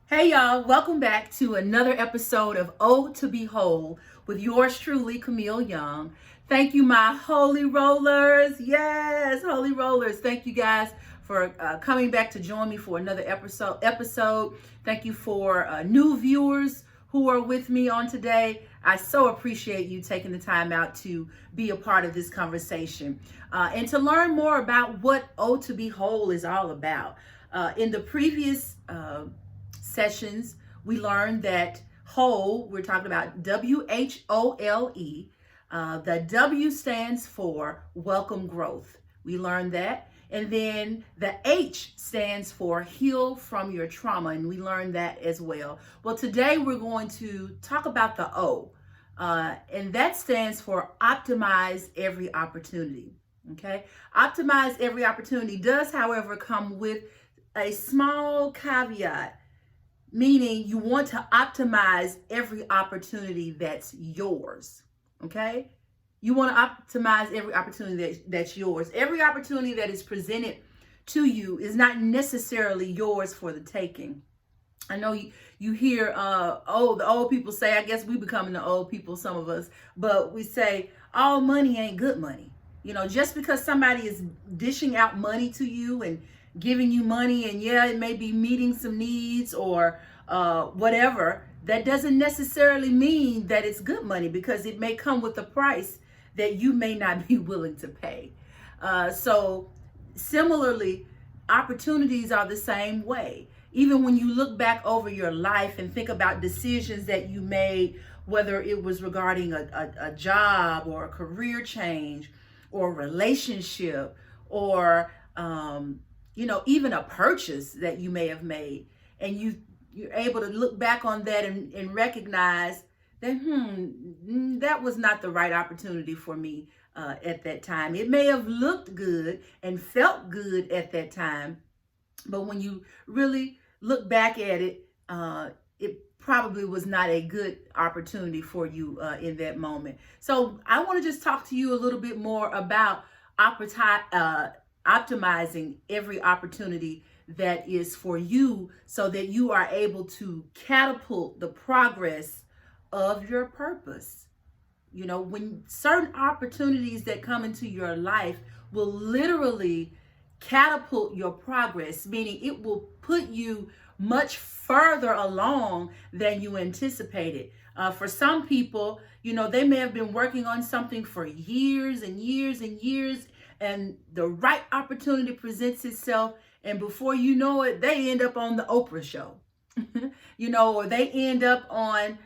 Hey y'all, welcome back to another episode of O to Be Whole with yours truly, Camille Young. Thank you, my holy rollers. Yes, holy rollers. Thank you guys for coming back to join me for another episode. Thank you for new viewers who are with me on today. I so appreciate you taking the time out to be a part of this conversation and to learn more about what O to Be Whole is all about. In the previous sessions, we learned that whole, we're talking about W.H.O.L.E. The W stands for welcome growth. We learned that. And then the H stands for heal from your trauma. And we learned that as well. Well, today we're going to talk about the O. And that stands for optimize every opportunity. Okay. Optimize every opportunity does, however, come with a small caveat, meaning you want to optimize every opportunity that's yours, okay? You want to optimize every opportunity that's yours. Every opportunity that is presented to you is not necessarily yours for the taking. I know you hear, the old people say, I guess we becoming the old people, some of us, but we say, all money ain't good money. You know, just because somebody is dishing out money to you and giving you money, and yeah, it may be meeting some needs or whatever, that doesn't necessarily mean that it's good money, because it may come with a price that you may not be willing to pay. So similarly, opportunities are the same way. Even when you look back over your life and think about decisions that you made, whether it was regarding a job or a career change or a relationship or even a purchase that you may have made, and you're able to look back on that and recognize that that was not the right opportunity for me at that time. It may have looked good and felt good at that time, but when you really look back at it, it probably was not a good opportunity for you in that moment. So I want to just talk to you a little bit more about optimizing every opportunity that is for you, so that you are able to catapult the progress of your purpose. You know, when certain opportunities that come into your life will literally catapult your progress, meaning it will put you much further along than you anticipated. For some people, they may have been working on something for years and years and years, and the right opportunity presents itself, and before you know it, they end up on the Oprah show, or they end up on,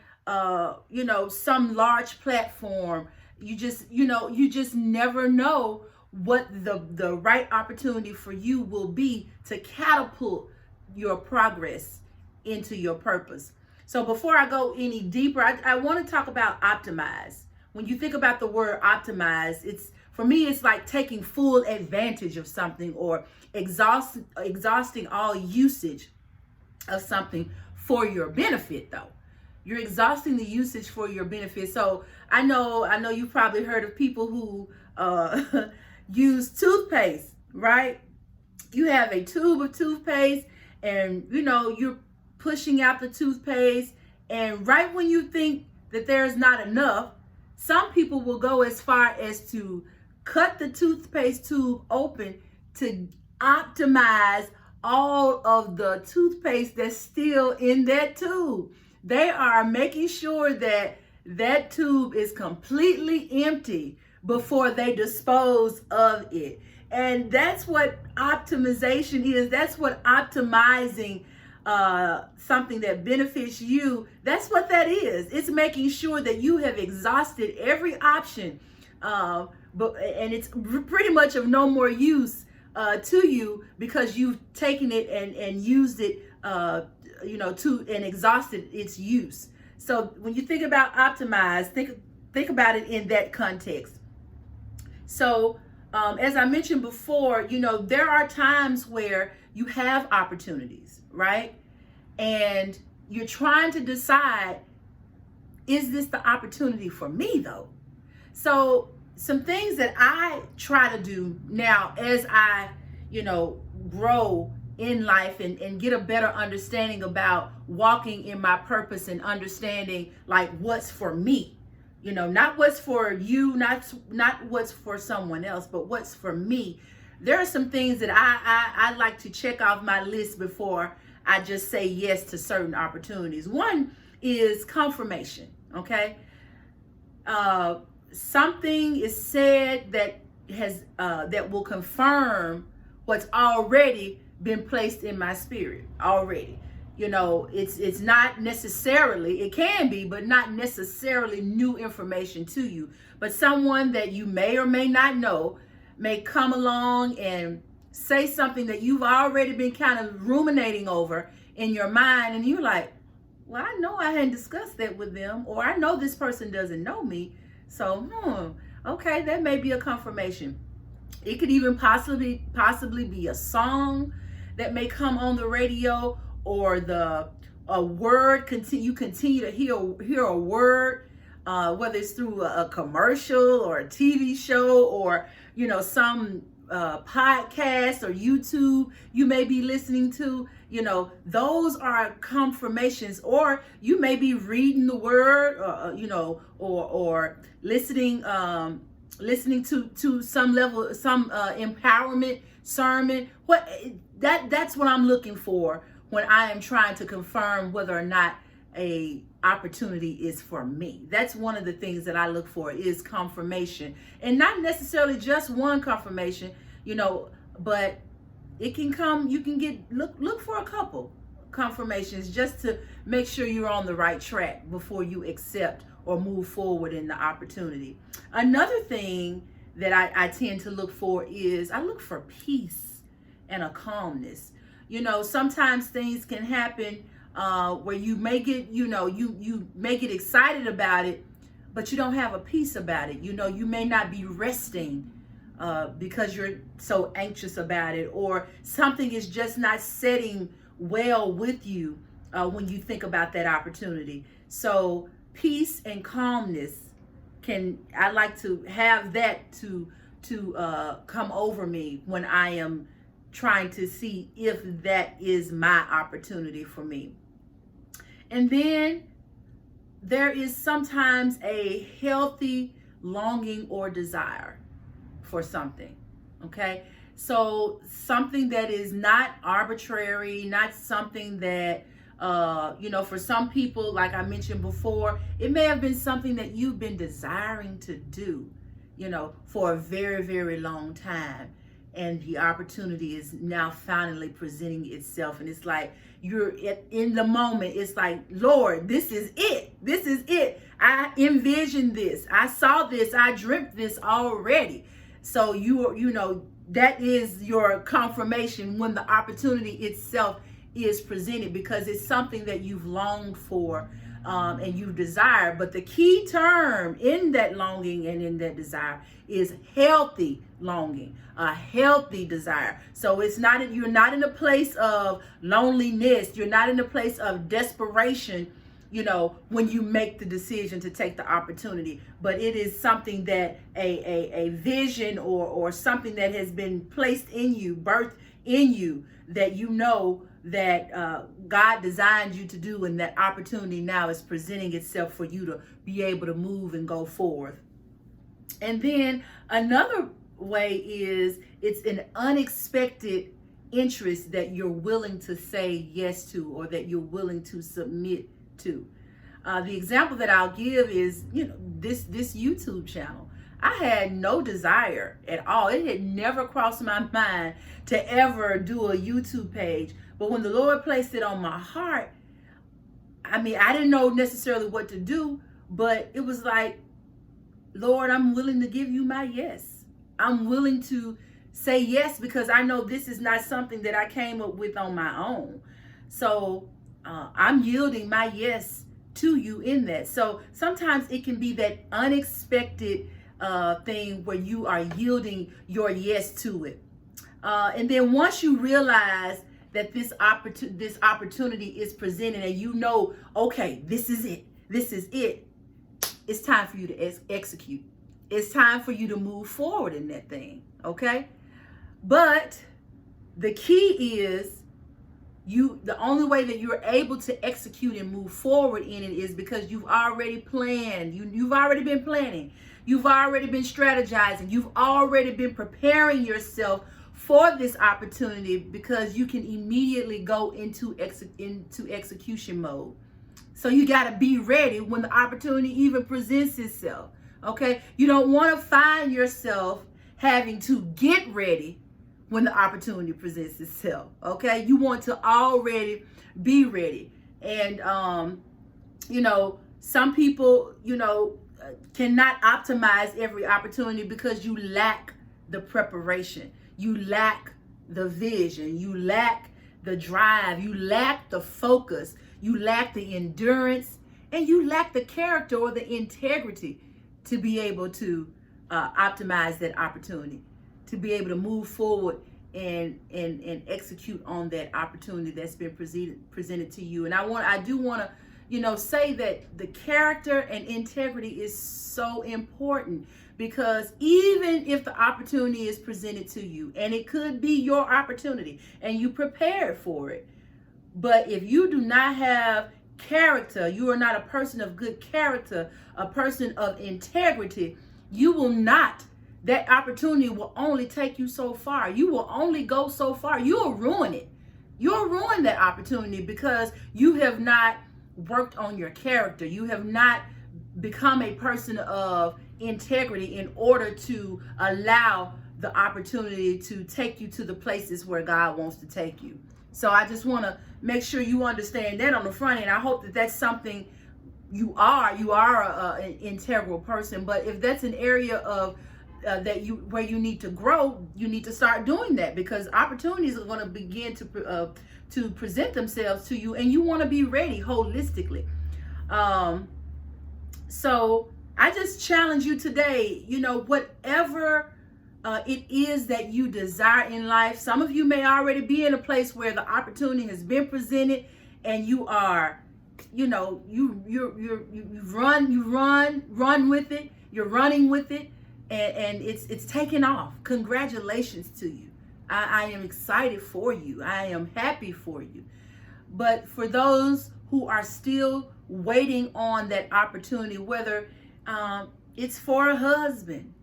some large platform. You just never know what the right opportunity for you will be to catapult your progress into your purpose. So before I go any deeper, I want to talk about optimize. When you think about the word optimize, for me, it's like taking full advantage of something, or exhausting all usage of something for your benefit, though. You're exhausting the usage for your benefit. So I know you've probably heard of people who use toothpaste, right? You have a tube of toothpaste, and you're pushing out the toothpaste, and right when you think that there's not enough, some people will go as far as to cut the toothpaste tube open to optimize all of the toothpaste that's still in that tube. They are making sure that that tube is completely empty before they dispose of it. And that's what optimization is. That's what optimizing something that benefits you, that's what that is. It's making sure that you have exhausted every option, and it's pretty much of no more use to you, because you've taken it and used it and exhausted its use. So when you think about optimize, think about it in that context. So as I mentioned before, there are times where you have opportunities, right? And you're trying to decide, is this the opportunity for me, though? So some things that I try to do now as I, grow in life and get a better understanding about walking in my purpose and understanding like what's for me, not what's for you, not what's for someone else, but what's for me. There are some things that I like to check off my list before I just say yes to certain opportunities. One is confirmation. Okay. Something is said that will confirm what's already been placed in my spirit already. It's not necessarily, it can be, but not necessarily new information to you. But someone that you may or may not know may come along and say something that you've already been kind of ruminating over in your mind, and you're like, well, I know I hadn't discussed that with them, or I know this person doesn't know me. So, okay, that may be a confirmation. It could even possibly be a song that may come on the radio, or a word. You continue to hear a word, whether it's through a commercial or a TV show, or some podcast or YouTube you may be listening to. Those are confirmations. Or you may be reading the word, or listening to some level, some empowerment sermon. That's what I'm looking for when I am trying to confirm whether or not a opportunity is for me. That's one of the things that I look for, is confirmation. And not necessarily just one confirmation, but it can come, you can look for a couple confirmations just to make sure you're on the right track before you accept or move forward in the opportunity. Another thing that I tend to look for is, I look for peace and a calmness. Sometimes things can happen where you may get, you may get excited about it, but you don't have a peace about it. You may not be resting because you're so anxious about it, or something is just not setting well with you when you think about that opportunity. So peace and calmness, I like to have that to come over me when I am trying to see if that is my opportunity for me. And then there is sometimes a healthy longing or desire for something. Okay. So something that is not arbitrary, not something that, for some people, like I mentioned before, it may have been something that you've been desiring to do, for a very, very long time. And the opportunity is now finally presenting itself. And it's like, you're in the moment. It's like, Lord, this is it. This is it. I envisioned this. I saw this. I dreamt this already. So that is your confirmation when the opportunity itself is presented, because it's something that you've longed for and you desire. But the key term in that longing and in that desire is healthy longing, a healthy desire. So you're not in a place of loneliness. You're not in a place of desperation, when you make the decision to take the opportunity. But it is something that a vision or something that has been placed in you, birthed in you, that that God designed you to do, and that opportunity now is presenting itself for you to be able to move and go forth. And then another way is, it's an unexpected interest that you're willing to say yes to, or that you're willing to submit to. The example that I'll give is, this YouTube channel. I had no desire at all. It had never crossed my mind to ever do a YouTube page. But when the Lord placed it on my heart, I didn't know necessarily what to do, but it was like, Lord, I'm willing to give you my yes. I'm willing to say yes, because I know this is not something that I came up with on my own. So I'm yielding my yes to you in that. So sometimes it can be that unexpected thing where you are yielding your yes to it. And then once you realize that this opportunity is presented, and okay, this is it. This is it. It's time for you to execute. It's time for you to move forward in that thing. Okay. But the key is The only way that you're able to execute and move forward in it is because you've already planned. You've already been planning. You've already been strategizing. You've already been preparing yourself for this opportunity, because you can immediately go into execution mode. So you got to be ready when the opportunity even presents itself. Okay? You don't want to find yourself having to get ready when the opportunity presents itself. Okay? You want to already be ready. And some people, cannot optimize every opportunity because you lack the preparation. You lack the vision. You lack the drive. You lack the focus. You lack the endurance, and you lack the character or the integrity to be able to optimize that opportunity, to be able to move forward and execute on that opportunity that's been presented to you. And I do want to, say that the character and integrity is so important, because even if the opportunity is presented to you, and it could be your opportunity and you prepared for it, but if you do not have character, you are not a person of good character, a person of integrity, that opportunity will only take you so far. You will only go so far. You'll ruin it. You'll ruin that opportunity because you have not worked on your character. You have not become a person of integrity in order to allow the opportunity to take you to the places where God wants to take you. So I just want to make sure you understand that on the front end. I hope that that's something you are an integral person. But if that's an area of where you need to grow, you need to start doing that, because opportunities are going to begin to present themselves to you, and you want to be ready holistically. So I just challenge you today, whatever it is that you desire in life. Some of you may already be in a place where the opportunity has been presented, and you are, you run with it. You're running with it, and it's taking off. Congratulations to you. I am excited for you. I am happy for you. But for those who are still waiting on that opportunity, whether it's for a husband,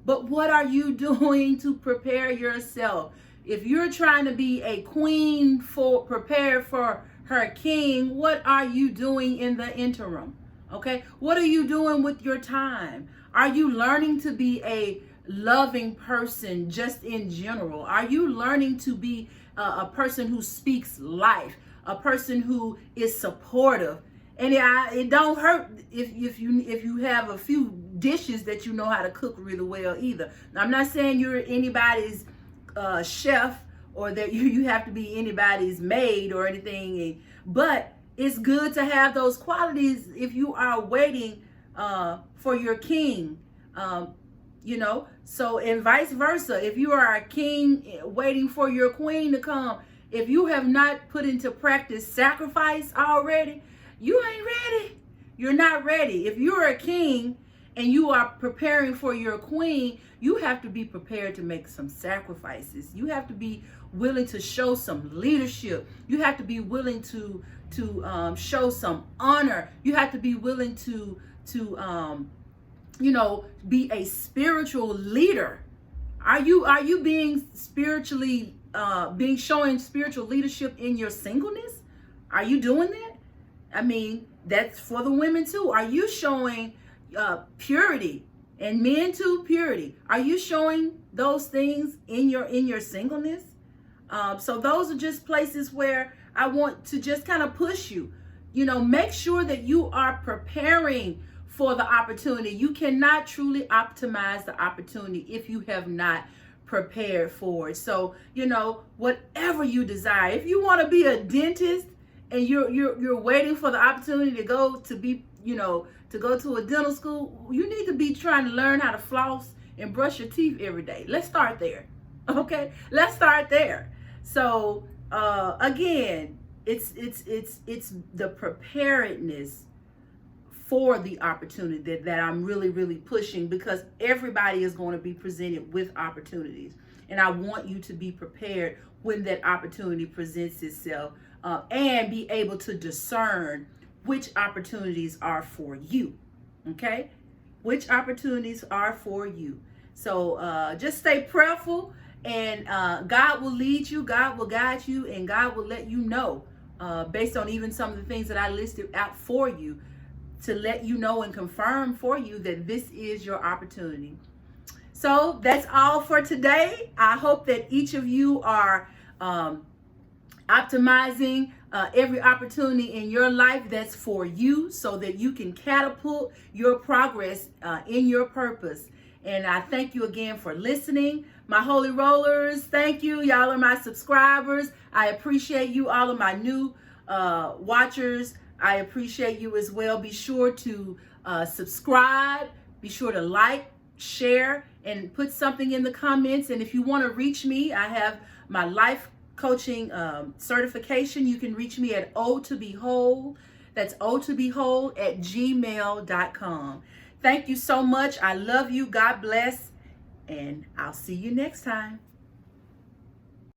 but what are you doing to prepare yourself? If you're trying to be a queen prepared for her king, what are you doing in the interim? Okay, what are you doing with your time? Are you learning to be a loving person just in general? Are you learning to be a person who speaks life, a person who is supportive? And it don't hurt if you have a few dishes that you know how to cook really well either. Now, I'm not saying you're anybody's chef, or that you have to be anybody's maid or anything, but it's good to have those qualities if you are waiting for your king. So, and vice versa. If you are a king waiting for your queen to come, if you have not put into practice sacrifice already, you ain't ready. You're not ready. If you're a king and you are preparing for your queen, you have to be prepared to make some sacrifices. You have to be willing to show some leadership. You have to be willing to show some honor. You have to be willing to be a spiritual leader. Are you being spiritually showing spiritual leadership in your singleness? Are you doing that? I mean, that's for the women too. Are you showing purity, and men too, purity? Are you showing those things in your singleness? So those are just places where I want to just kind of push you. Make sure that you are preparing for the opportunity. You cannot truly optimize the opportunity if you have not prepared for it. So, whatever you desire, if you want to be a dentist and you're waiting for the opportunity to go to a dental school, you need to be trying to learn how to floss and brush your teeth every day. Let's start there. Okay, let's start there. So again, it's the preparedness for the opportunity that I'm really, really pushing, because everybody is going to be presented with opportunities. And I want you to be prepared when that opportunity presents itself, and be able to discern which opportunities are for you. Okay? Which opportunities are for you. So just stay prayerful, and God will lead you, God will guide you, and God will let you know, based on even some of the things that I listed out for you, to let you know and confirm for you that this is your opportunity. So that's all for today. I hope that each of you are optimizing every opportunity in your life that's for you, so that you can catapult your progress in your purpose. And I thank you again for listening. My holy rollers, thank you. Y'all are my subscribers. I appreciate you. All of my new watchers, I appreciate you as well. Be sure to subscribe. Be sure to like, share, and put something in the comments. And if you want to reach me, I have my life coaching certification. You can reach me at O2Be.H.O.L E. That's O2Be.H.O.L E at gmail.com. Thank you so much. I love you. God bless. And I'll see you next time.